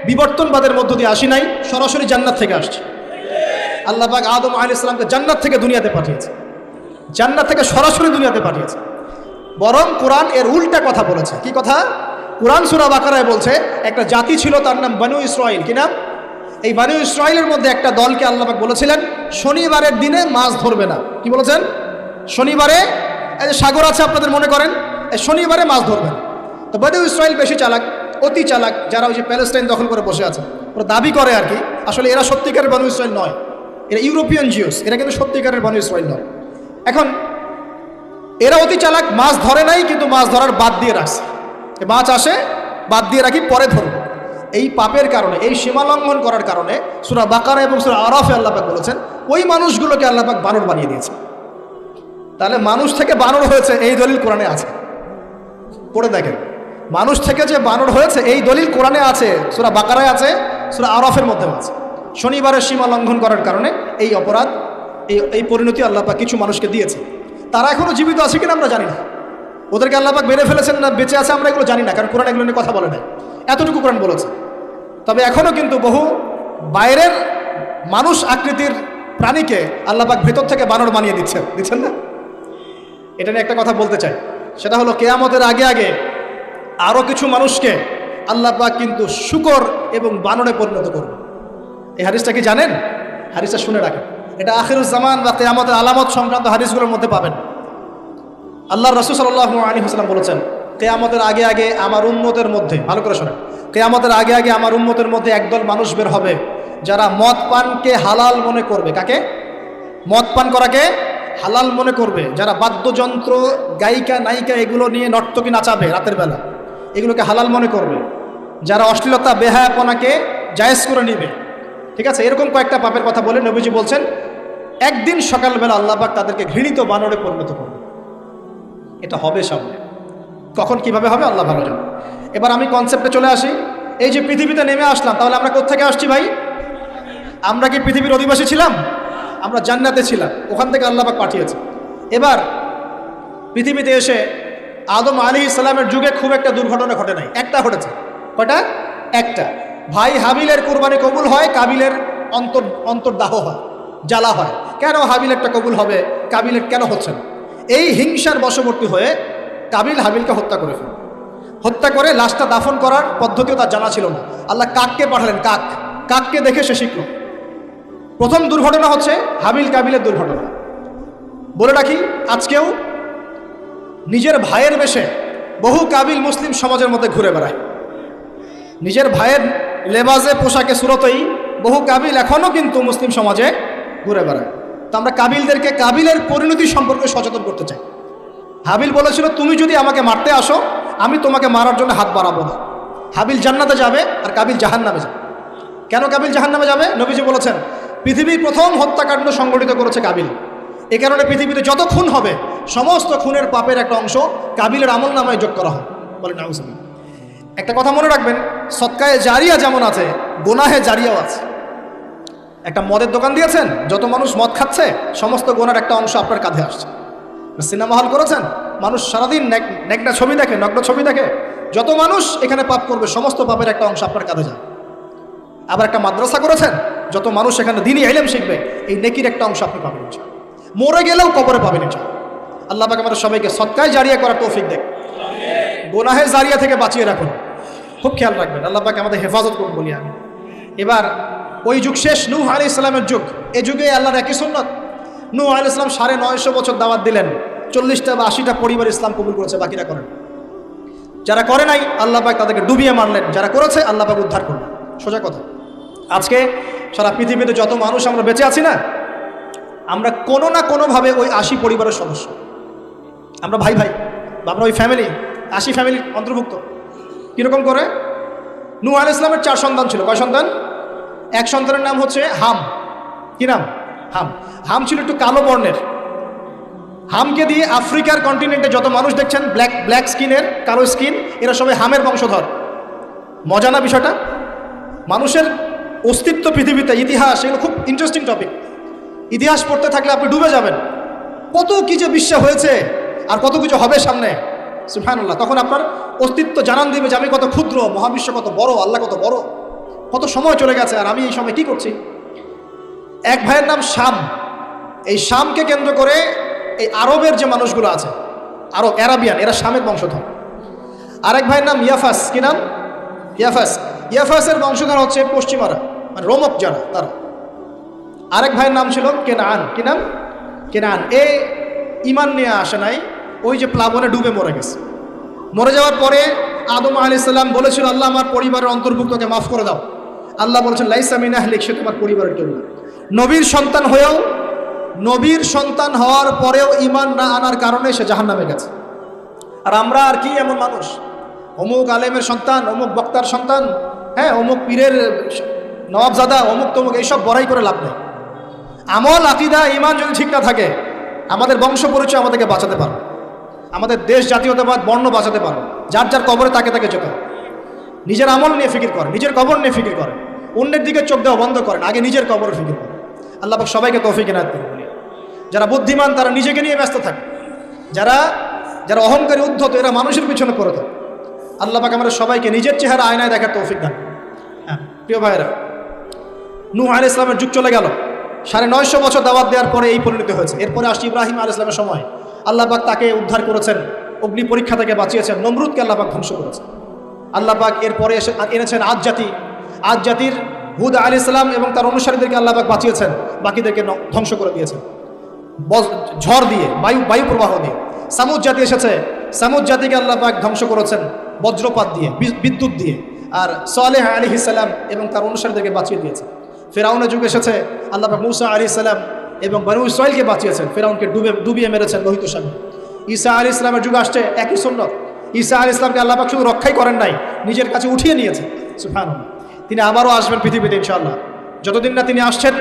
বিবর্তনবাদের মধ্য দিয়ে আসি নাই, সরাসরি জান্নাত থেকে আসছি। আল্লাহ পাক আদম আলাইহিস সালামকে জান্নাত থেকে দুনিয়াতে পাঠিয়েছে, জান্নাত থেকে সরাসরি দুনিয়াতে পাঠিয়েছে। বরং কোরআন এর উল্টা কথা বলেছে। কি কথা? কোরআন সূরা বাকারায় বলছে একটা জাতি ছিল, তার নাম বনু ইসরাঈল। কি নাম? এই বনু ইসরাঈলের মধ্যে একটা দলকে আল্লাহ পাক বলেছিলেন শনিবারের দিনে মাছ ধরবে না। কি বলেছেন? শনিবারে, এই যে সাগর আছে আপনাদের মনে করেন, এই শনিবারে মাছ ধরবেন। তো বনু ইসরাঈল বেশি চালাক, অতি চালাক, যারা ওই যে প্যালেস্টাইন দখল করে বসে আছে, ওরা দাবি করে আর কি, আসলে এরা সত্যিকারের বনু ইসরাঈল নয়, এরা ইউরোপিয়ান জিউস, এরা কিন্তু সত্যিকারের বনু ইসরাঈল নয়। এখন এরা অতি চালাক, মাছ ধরে নাই, কিন্তু মাছ ধরার বাদ দিয়ে রাখছে। মাছ আসে, বাদ দিয়ে রাখি, পরে ধরব। এই পাপের কারণে, এই সীমা লঙ্ঘন করার কারণে সূরা বাকারা এবং সূরা আরাফে আল্লাহ পাক বলেছেন ওই মানুষগুলোকে আল্লাহ পাক বানর বানিয়ে দিয়েছে। তাহলে মানুষ থেকে বানর হয়েছে এই দলিল কোরআনে আছে, পড়ে দেখেন। মানুষ থেকে যে বানর হয়েছে এই দলিল কোরআনে আছে, সূরা বাকারায় আছে, সূরা আরাফের মধ্যে আছে। শনিবারের সীমা লঙ্ঘন করার কারণে এই অপরাধ, এই পরিণতি আল্লাহ পাক কিছু মানুষকে দিয়েছে। তারা এখনো জীবিত আছে কিনা আমরা জানি না, ওদেরকে আল্লাহ পাক মেরে ফেলেছেন না বেঁচে আছে আমরা এগুলো জানি না, কারণ কোরআন এগুলো নিয়ে কথা বলে নাই। এতটুকু কোরআন বলেছে। তবে এখনো কিন্তু বহু বাইরের মানুষ আকৃতির প্রাণীকে আল্লাহ পাক ভেতর থেকে বানর বানিয়ে দিচ্ছেন না। এটা নিয়ে একটা কথা বলতে চাই, সেটা হলো কিয়ামতের আগে আগে আরও কিছু মানুষকে আল্লাহ পাক কিন্তু শূকর এবং বানরে পরিণত করবে। এই হাদিসটা কি জানেন? হাদিসটা শুনে রাখেন, এটা আখিরুজ জামান বা কিয়ামতের আলামত সংক্রান্ত হাদিসগুলোর মধ্যে পাবেন। আল্লাহর রাসূল সাল্লাল্লাহু আলাইহি ওয়াসাল্লাম বলেছেন কিয়ামতের আগে আগে আমার উম্মতের মধ্যে, ভালো করে শোনেন, কিয়ামতের আগে আগে আমার উম্মতের মধ্যে একদল মানুষ বের হবে যারা মদ পানকে হালাল মনে করবে। কাকে? মদ পান করাকে হালাল মনে করবে। যারা বাদ্যযন্ত্র, গায়িকা, নায়িকা এগুলো নিয়ে নর্তকী নাচাবে রাতের বেলা, এগুলোকে হালাল মনে করবে। যারা অশ্লীলতা, বেহায়াপনাকে জায়েজ করে নিবে, ঠিক আছে, এরকম কয়েকটা পাপের কথা বলে নবীজি বলছেন একদিন সকালবেলা আল্লাহ পাক তাদেরকে ঘৃণিত বানরে পরিণত করবে। এটা হবে সামনে, কখন কিভাবে হবে আল্লাহ ভালো জানে। এবার আমি কনসেপ্টে চলে আসি। এই যে পৃথিবীতে নেমে আসলাম, তাহলে আমরা কোত্থেকে আসছি ভাই? আমরা কি পৃথিবীর অধিবাসী ছিলাম? আমরা জান্নাতে ছিলাম, ওখান থেকে আল্লাহ পাক পাঠিয়েছে। এবার পৃথিবীতে এসে আদম আলাইহিস সালামের যুগে খুব একটা দুর্ঘটনা ঘটে নাই, একটা ঘটেছে। কয়টা? একটা। ভাই হাবিলের কুরবানি কবুল হয়, কাবিলের অন্তর্দাহ হয়, জ্বালা হয়। কেন হাবিলেরটা কবুল হবে, কাবিলের কেন হচ্ছে না? এই হিংসার বশবর্তী হয়ে কাবিল হাবিলকে হত্যা করে ফেলে। হত্যা করে লাশটা দাফন করার পদ্ধতিও তার জানা ছিল না। আল্লাহ কাককে পাঠালেন, কাককে দেখে সে শিখল। প্রথম দুর্ঘটনা হচ্ছে হাবিল কাবিলের দুর্ঘটনা। বলে রাখি, আজকেও নিজের ভাইয়ের বেশে বহু কাবিল মুসলিম সমাজের মধ্যে ঘুরে বেড়ায়। নিজের ভাইয়ের লেবাজে, পোশাকে, সুরতেই বহু কাবিল এখনও কিন্তু মুসলিম সমাজে ঘুরে বেড়ায়। তো আমরা কাবিলদেরকে কাবিলের পরিণতি সম্পর্কে সচেতন করতে চাই। হাবিল বলেছিল তুমি যদি আমাকে মারতে আসো আমি তোমাকে মারার জন্য হাত বাড়াবো না। হাবিল জান্নাতে যাবে আর কাবিল জাহান্নামে যাবে। কেন কাবিল জাহান্নামে যাবে? নবীজি বলেছেন পৃথিবীর প্রথম হত্যাকাণ্ড সংগঠিত করেছে কাবিল। এ কারণে পৃথিবীতে যত খুন হবে সমস্ত খুনের পাপের একটা অংশ কাবিলের আমল নামায় যোগ করা হয়। বলেন নাউজুবিল্লাহ। একটা কথা মনে রাখবেন, সদকায়ে জারিয়া যেমন আছে, গুনাহে জারিয়াও আছে। একটা মদের দোকান দিয়েছেন, যত মানুষ মদ খাচ্ছে সমস্ত গুনার একটা অংশ আপনার কাঁধে আসছে। সিনেমা হল করেছেন, মানুষ সারাদিন নেকড়া ছবি দেখে, নগ্ন ছবি দেখে, যত মানুষ এখানে পাপ করবে সমস্ত পাপের একটা অংশ আপনার কাঁধে যায়। আবার একটা মাদ্রাসা করেছেন, যত মানুষ এখানে দ্বীনি ইলম শিখবে এই নেকির একটা অংশ আপনি পাবেন। মরে গেলেও কবরে পাবেন। আল্লাহ পাক আমাদের সবাইকে সদকায়ে জারিয়া করার তৌফিক দেন, গুনাহে জারিয়া থেকে বাঁচিয়ে রাখুন। খুব খেয়াল রাখবেন, আল্লাহ পাক আমাদের হেফাজত করুন বলি আমি। এবার ওই যুগ শেষ, নূহ আলাইহিস সালামের যুগ। এই যুগে আল্লাহর একই সুন্নাত। নূহ আলাইহিস সালাম 950 বছর দাওয়াত দিলেন, 40টা বা 80টা পরিবার ইসলাম কবুল করেছে, বাকিরা করেন। যারা করে নাই আল্লাহ পাক তাদেরকে ডুবিয়ে মারলেন, যারা করেছে আল্লাহ পাক উদ্ধার করলেন। সোজা কথা। আজকে সারা পৃথিবীতে যত মানুষ আমরা বেঁচে আছি না, আমরা কোনো না কোনোভাবে ওই 80 পরিবারের সদস্য। আমরা ভাই ভাই, আমরা ওই ফ্যামিলি, 80 ফ্যামিলির অন্তর্ভুক্ত। কীরকম করে? নূহ আলাইহিস সালামের 4 সন্তান ছিল। কয় সন্তান? এক সন্তানের নাম হচ্ছে হাম। কি নাম? হাম। হাম ছিল একটু কালো বর্ণের। হামকে দিয়ে আফ্রিকার কন্টিনেন্টে যত মানুষ দেখছেন ব্ল্যাক স্কিনের, কালো স্কিন, এরা সবাই হামের বংশধর। মজা না বিষয়টা? মানুষের অস্তিত্ব পৃথিবীতে, ইতিহাস, এগুলো খুব ইন্টারেস্টিং টপিক। ইতিহাস পড়তে থাকলে আপনি ডুবে যাবেন। কত কি যে বিশ্ব হয়েছে আর কত কিছু হবে সামনে, সুবহানাল্লাহ। তখন আপনার অস্তিত্ব জানান দিবে যে আমি কত ক্ষুদ্র, মহাবিশ্ব কত বড়, আল্লাহ কত বড়। কত সময় চলে গেছে, আর আমি এই সময় কি করছি? এক ভাইয়ের নাম শাম। এই শামকে কেন্দ্র করে এই আরবের যে মানুষগুলো আছে, আরব অ্যারাবিয়ান, এরা শামের বংশধর। আরেক ভাইয়ের নাম ইয়াফাস। কি নাম? ইয়াফাস। ইয়াফাসের বংশধর হচ্ছে পশ্চিমারা, মানে রোমক যারা, তারা। আরেক ভাইয়ের নাম ছিল কেনান। কি নাম? কেনান। এ ইমান নিয়ে আসে নাই, ওই যে প্লাবনে ডুবে মরে গেছে। মরে যাওয়ার পরে আদম আলাইহিস সালাম বলেছিল, আল্লাহ আমার পরিবারের অন্তর্ভুক্তকে মাফ করে দাও। আল্লাহ বলেছেন, লাইসা মিন আহলিক, সে তোমার পরিবারের কেউ না। নবীর সন্তান হয়েও, নবীর সন্তান হওয়ার পরেও ইমান না আনার কারণে সে জাহান্নামে গেছে। আর আমরা আর কি এমন মানুষ, অমুক আলেমের সন্তান, অমুক বক্তার সন্তান, হ্যাঁ, অমুক পীরের নবাবজাদা, অমুক তমুক, এইসব বড়াই করে লাভ নেই। আমল, আকীদা, ইমান যদি ঠিক না থাকে, আমাদের বংশ পরিচয় আমাদেরকে বাঁচাতে পারবে, আমাদের দেশ জাতীয়তাবাদ বর্ণ বাঁচাতে পারবে। যার যার কবরে তাকে তাকে যেতে হবে। নিজের আমল নিয়ে ফিকির করে, নিজের কবর নিয়ে ফিকির করে, অন্যের দিকে চোখ দেওয়া বন্ধ করেন, আগে নিজের কবরে ফিকির করে। আল্লাহ পাক সবাইকে তৌফিক এনায়েত করুন। যারা বুদ্ধিমান তারা নিজেকে নিয়ে ব্যস্ত থাকে, যারা যারা অহংকারী উদ্ধত এরা মানুষের পিছনে পড়ে থাকে। আল্লাহ পাক আমাদের সবাইকে নিজের চেহারা আয়নায় দেখার তৌফিক দান। হ্যাঁ প্রিয় ভাইয়েরা, নূহ আলাইহিস সালামের যুগ চলে গেল, 950 বছর দাওয়াত দেওয়ার পরে এই পরিণতি হয়েছে। এরপরে আসছে ইব্রাহিম আলাইহিস সালামের সময়। আল্লাহ পাক তাকে উদ্ধার করেছেন, অগ্নি পরীক্ষা থেকে বাঁচিয়েছেন, নমরুদকে আল্লাহ পাক ধ্বংস করেছেন। আল্লাহ পাক এরপরে এনেছেন আদ জাতি। আদ জাতির হুদ আলাইহিস সালাম এবং তার অনুসারীদেরকে আল্লাহ পাক বাঁচিয়েছেন, বাকিদেরকে ধ্বংস করে দিয়েছেন ঝড় দিয়ে, বায়ু প্রবাহ দিয়ে। সামুদ জাতি এসেছে, সামুদ জাতিকে আল্লাহ পাক ধ্বংস করেছেন বজ্রপাত দিয়ে, বিদ্যুৎ দিয়ে। আর সালেহ আলাইহিস সালাম এবং তার অনুসারীদেরকে বাঁচিয়ে দিয়েছেন। ফেরাউনের যুগ এসেছে, আল্লাহ পাক মূসা আলাইহিস সালাম এবং বনু ইসরাঈলকে বাঁচিয়েছেন, ফেরাউনকে ডুবিয়ে মেরেছেন লোহিত সাগরে। ঈসা আলাইহিস সালামের যুগ আসছে, একই সুন্নাত। ঈসা আলাইহিস সালামকে আল্লাহ পাক শুধু রক্ষাই করেন নাই, নিজের কাছে উঠিয়ে নিয়েছেন। সুবহানাল্লাহ। তিনি আবারও আসবেন পৃথিবীতে ইনশাআল্লাহ। যতদিন না তিনি আসছেন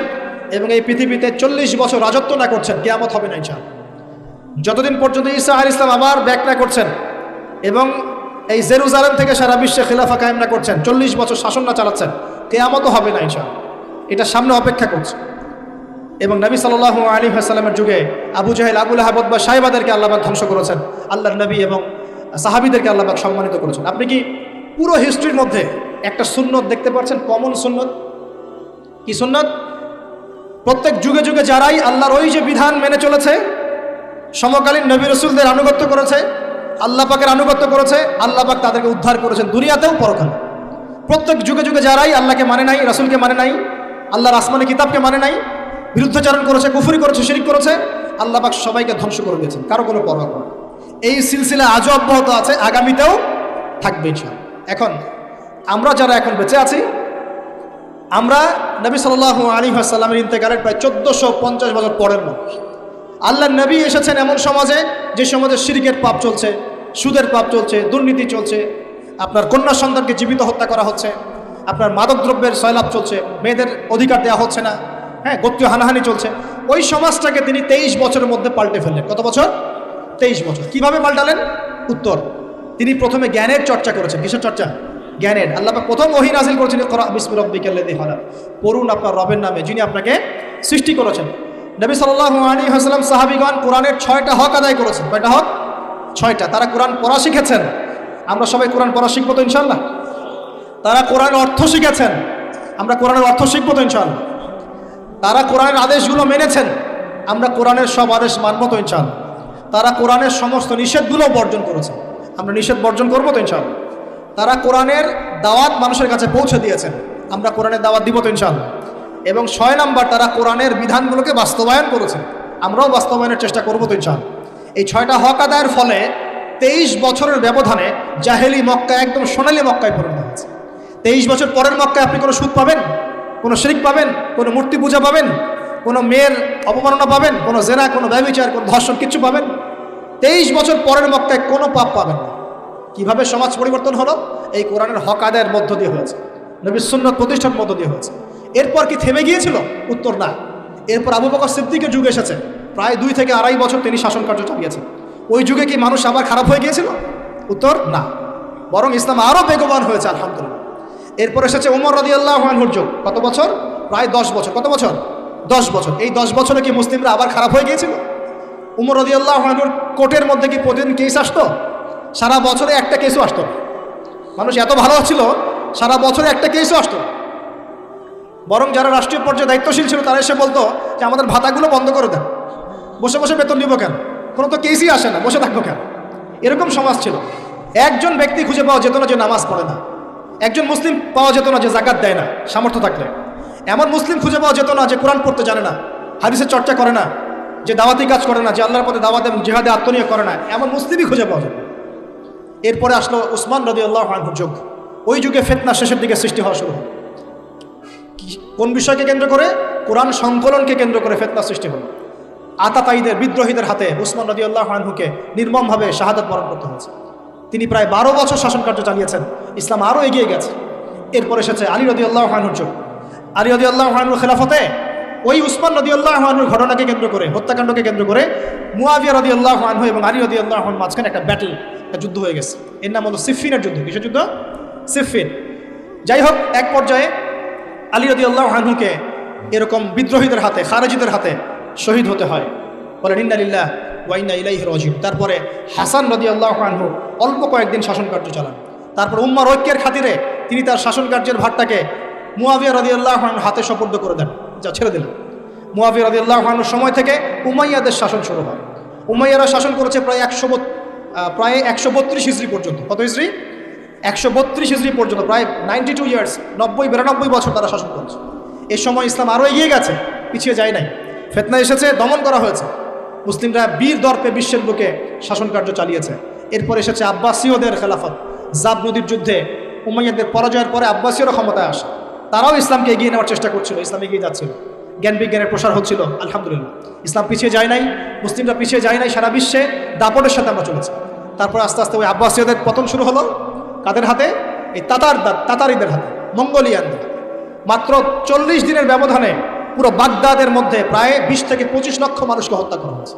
এবং এই পৃথিবীতে 40 বছর রাজত্ব না করছেন, কিয়ামত হবে না ইনশাআল্লাহ। যতদিন পর্যন্ত ঈসা আলাইহিস সালাম আবার ব্যাক না করছেন এবং এই জেরুজালেম থেকে সারা বিশ্বে খিলাফা কায়েম না করছেন, 40 বছর শাসন না চালাচ্ছেন, কিয়ামতও হবে না ইনশাআল্লাহ। এটা সামনে অপেক্ষা করছে। এবং নবী সাল্লাল্লাহু আলাইহি ওয়াসাল্লামের যুগে আবু জাহেল, আবু লাহাব বা সাহেবাদেরকে আল্লাহ পাক ধ্বংস করেছেন, আল্লাহর নবী এবং সাহাবীদেরকে আল্লাহ পাক সম্মানিত করেছেন। আপনি কি পুরো হিস্ট্রির মধ্যে একটা সুন্নত দেখতে পাচ্ছেন, কমন সুন্নত? কি সুন্নত? প্রত্যেক যুগে যুগে যারাই আল্লাহর ওই যে বিধান মেনে চলেছে, সমকালীন নবী রাসূলদের আনুগত্য করেছে, আল্লাহ পাকের আনুগত্য করেছে, আল্লাহ পাক তাদেরকে উদ্ধার করেছেন দুনিয়াতেও পরকালে। প্রত্যেক যুগে যুগে যারাই আল্লাহকে মানে নাই, রাসূলকে মানে নাই, আল্লাহর আসমানি কিতাবকে মানে নাই, বিরুদ্ধাচরণ করেছে, কুফরি করেছে, শিরক করেছে, আল্লাহ পাক সবাইকে ধ্বংস করে দিয়েছেন, কারো কোনো পরোয়া করে। এই সিলসিলা আজও অব্যাহত আছে, আগামীতেও থাকবে ইনশাআল্লাহ। এখন আমরা যারা এখন বেঁচে আছি, আমরা নবী সাল্লাল্লাহু আলাইহি ওয়াসাল্লামের ইন্তেকালের প্রায় 1450 বছর পরের মানুষ। আল্লাহর নবী এসেছেন এমন সমাজে, যে সমাজে শিরকের পাপ চলছে, সুদের পাপ চলছে, দুর্নীতি চলছে, আপনার কন্যা সন্তানকে জীবিত হত্যা করা হচ্ছে, আপনার মাদকদ্রব্যের সয়লাভ চলছে, মেয়েদের অধিকার দেওয়া হচ্ছে না, হ্যাঁ, গোত্রীয় হানাহানি চলছে। ওই সমাজটাকে তিনি 23 বছরের মধ্যে পাল্টে ফেললেন। কত বছর? 23 বছর। কিভাবে পাল্টালেন? উত্তর, তিনি প্রথমে জ্ঞানের চর্চা করেছেন। কিসের চর্চা? জ্ঞানের। আল্লাহ পাক প্রথম ওহী নাযিল করেছেন, ইকরা বিসমি রাব্বিকাল্লাযী খালাক, পড়ুন আপনার রবের নামে যিনি আপনাকে সৃষ্টি করেছেন। নবী সাল্লাল্লাহু আলাইহি ওয়াসাল্লাম, সাহাবীগণ কোরআনের 6টা হক আদায় করেছেন। কয়টা হক? 6টা। তারা কোরআন পড়া শিখেছেন। আমরা সবাই কোরআন পড়া শিখবো তো ইনশাআল্লাহ? তারা কোরআনের অর্থ শিখেছেন, আমরা কোরআনের অর্থ শিখবো তো ইনশাআল্লাহ? তারা কোরআনের আদেশগুলো মেনেছেন, আমরা কোরআনের সব আদেশ মানবো তো ইনশাআল্লাহ? তারা কোরআনের সমস্ত নিষেধগুলো বর্জন করেছেন, আমরা নিষেধ বর্জন করবো তো ইনশাআল্লাহ? তারা কোরআনের দাওয়াত মানুষের কাছে পৌঁছে দিয়েছেন, আমরা কোরআনের দাওয়াত দিব তো ইনশাআল্লাহ? এবং 6 নাম্বার, তারা কোরআনের বিধানগুলোকে বাস্তবায়ন করেছেন, আমরাও বাস্তবায়নের চেষ্টা করবো তো ইনশাআল্লাহ? এই 6টা হক আদায়ের ফলে 23 বছরের ব্যবধানে জাহেলি মক্কা একদম সোনালী মক্কায় পরিণত হয়েছে। 23 বছর পরের মক্কায় আপনি কোনো সুদ পাবেন, কোনো শিরক পাবেন, কোনো মূর্তি পূজা পাবেন, কোনো মেয়ের অপমাননা পাবেন, কোনো জেনা, কোনো ব্যভিচার, কোনো ধর্ষণ, কিচ্ছু পাবেন? 23 বছর পরের মক্কায় কোনো পাপ পাবেন না। কিভাবে সমাজ পরিবর্তন হলো? এই কোরআনের হক আদায়ের মধ্য দিয়ে হয়েছে, নবীর সুন্নাত প্রতিষ্ঠার মধ্য দিয়ে হয়েছে। এরপর কি থেমে গিয়েছিল? উত্তর, না। এরপর আবু বকর সিদ্দিকের যুগ এসেছে, প্রায় 2 থেকে 2.5 বছর তিনি শাসন কার্য চালিয়েছেন। ওই যুগে কি মানুষ আবার খারাপ হয়ে গিয়েছিল? উত্তর, না, বরং ইসলাম আরও বেগবান হয়েছে আলহামদুলিল্লাহ। এরপর এসেছে ওমর রাদিয়াল্লাহু আনহুর যুগ। কত বছর? প্রায় 10 বছর। কত বছর? 10 বছর। এই 10 বছরে কি মুসলিমরা আবার খারাপ হয়ে গিয়েছিল? ওমর রাদিয়াল্লাহু আনহুর কোর্টের মধ্যে কি প্রতিদিন কেস আসতো? সারা বছরে একটা কেসও আসতো। মানুষ এত ভালো ছিল, সারা বছরে একটা কেসও আসতো। বরং যারা রাষ্ট্রীয় পর্যায়ে দায়িত্বশীল ছিল তারা এসে বলতো যে আমাদের ভাতাগুলো বন্ধ করে দেন, বসে বসে বেতন নিব কেন, কোনো তো কেসই আসে না, বসে থাকবো কেন। এরকম সমাজ ছিল। একজন ব্যক্তি খুঁজে পাওয়া যেত না যে নামাজ পড়ে না, একজন মুসলিম পাওয়া যেত না যে জাকাত দেয় না সামর্থ্য থাকলে, এমন মুসলিম খুঁজে পাওয়া যেত না যে কোরআন পড়তে জানে না, হাদিসের চর্চা করে না, যে দাওয়াতি কাজ করে না, যে আল্লাহর পথে দাওয়াত এবং জিহাদে আত্মনিয়োগ করে না, এমন মুসলিমই খুঁজে পাওয়া যেত। এরপরে আসলো উসমান রাদিয়াল্লাহু আনহুর যুগ। ওই যুগে ফিতনা শেষের দিকে সৃষ্টি হওয়া শুরু হলো। কোন বিষয়কে কেন্দ্র করে? কোরআন সংকলনকে কেন্দ্র করে ফিতনা সৃষ্টি হলো। আতাতায়ীদের, বিদ্রোহীদের হাতে উসমান রাদিয়াল্লাহু আনহুকে নির্মমভাবে শাহাদাত বরণ করতে হয়েছে। তিনি প্রায় 12 বছর শাসন কার্য চালিয়েছেন। ইসলাম আরও এগিয়ে গেছে। এরপর এসেছে আলী রাদিয়াল্লাহু আনহুর যুগ। আলী রাদিয়াল্লাহু আনহুর খেলাফতে ওই উসমান রাদিয়াল্লাহু আনহুর ঘটনাকে কেন্দ্র করে, হত্যাকাণ্ডকে কেন্দ্র করে মুয়াবিয়া রাদিয়াল্লাহু আনহু এবং আলী রাদিয়াল্লাহু আনহুর মাঝখানে একটা ব্যাটল, একটা যুদ্ধ হয়ে গেছে। এর নাম হলো সিফফিনের যুদ্ধ। কিসের যুদ্ধ? সিফফিন। যাই হোক, এক পর্যায়ে আলী রাদিয়াল্লাহু আনহুকে এরকম বিদ্রোহীদের হাতে, খারেজিদের হাতে শহীদ হতে হয়। বলেন ইন্না লিল্লাহি ওয়া ইন্না ইলাইহি রাজিউন। তারপরে হাসান রাদিয়াল্লাহু আনহু অল্প কয়েকদিন শাসন কার্য চালান। তারপর উম্মার ঐক্যের খাতিরে তিনি তার শাসন কার্যের ভারটাকে মুয়াবিয়া রাদিয়াল্লাহু আনহুর হাতে সুপর্দ করে দেন, যা ছেড়ে দিলেন। মুয়াবিয়া রাদিয়াল্লাহু আনহুর সময় থেকে উমাইয়াদের শাসন শুরু হয়। উমাইয়ারা শাসন করেছে প্রায় 132 হিজরি পর্যন্ত। কত হিজরি? 132 হিজরি পর্যন্ত, প্রায় 92 ইয়ার্স, 92 বছর তারা শাসন করেছে। এই সময় ইসলাম আরও এগিয়ে গেছে, পিছিয়ে যায় নাই। ফিতনা এসেছে, দমন করা হয়েছে। মুসলিমরা বীর দর্পে বিশ্বের বুকে শাসন কার্য চালিয়েছে। এরপর এসেছে আব্বাসীয়দের খেলাফত। জাব নদীর যুদ্ধে উমাইয়াদের পরাজয়ের পরে আব্বাসীয়রা ক্ষমতায় আসে। তারাও ইসলামকে এগিয়ে নেওয়ার চেষ্টা করছিল, ইসলাম এগিয়ে যাচ্ছিল, জ্ঞান বিজ্ঞানের প্রসার হচ্ছিল। আলহামদুলিল্লাহ, ইসলাম পিছিয়ে যায় নাই, মুসলিমরা পিছিয়ে যায় নাই। সারা বিশ্বে দাপটের সাথে আমরা চলেছি। তারপর আস্তে আস্তে ওই আব্বাসীয়দের পতন শুরু হলো। কাদের হাতে? এই তাতারিদের হাতে, মঙ্গোলিয়ানদের। মাত্র 40 দিনের ব্যবধানে পুরো বাগদাদের মধ্যে প্রায় 20 থেকে 25 লক্ষ মানুষকে হত্যা করা হয়েছে।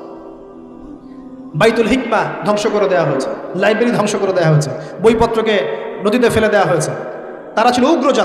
বাইতুল হিকমা ধ্বংস করে দেওয়া হয়েছে, লাইব্রেরি ধ্বংস করে দেওয়া হয়েছে, বইপত্রকে নদীতে ফেলে দেওয়া হয়েছে। তারা ছিল উগ্র জাতি।